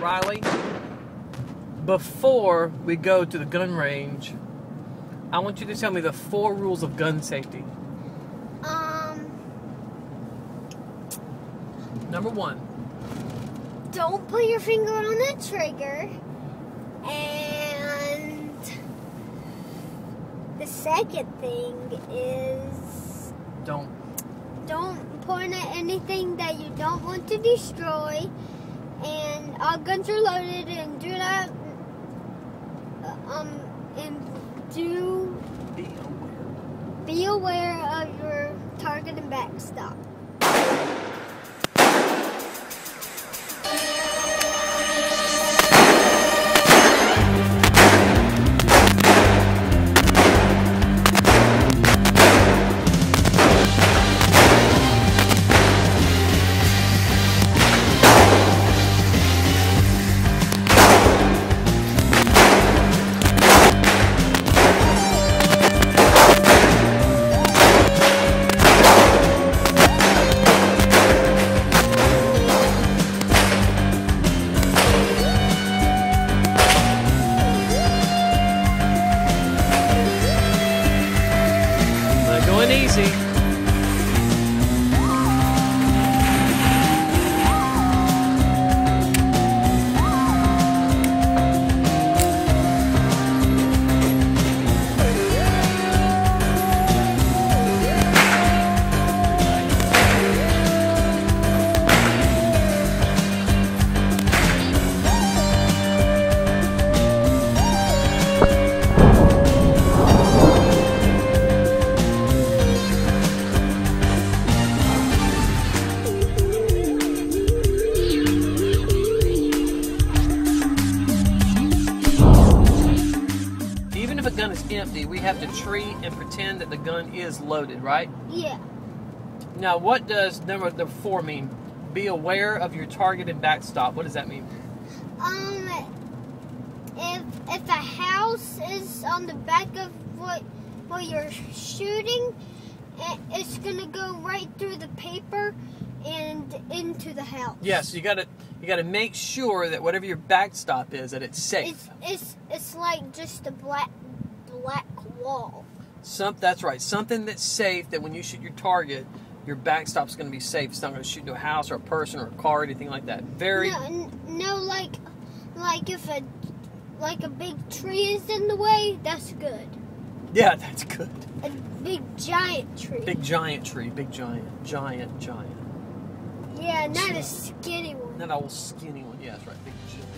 Riley, before we go to the gun range, I want you to tell me the 4 rules of gun safety. Number 1. Don't put your finger on the trigger. And the second thing is Don't point at anything that you don't want to destroy. And all guns are loaded, and do not be aware of your target and backstop. Easy. If a gun is empty, we have to treat and pretend that the gun is loaded, right? Yeah. Now, what does number 4 mean? Be aware of your target and backstop. What does that mean? If a house is on the back of what you're shooting, it's gonna go right through the paper and into the house. Yes, you gotta make sure that whatever your backstop is, that it's safe. It's like just a black wall. That's right. Something that's safe, that when you shoot your target, your backstop's going to be safe. It's not going to shoot into a house or a person or a car or anything like that. No, like if a big tree is in the way, that's good. Yeah, that's good. A big giant tree. Big giant tree. Big giant. Yeah, not a skinny one. Not an old skinny one. Yeah, that's right. Big giant.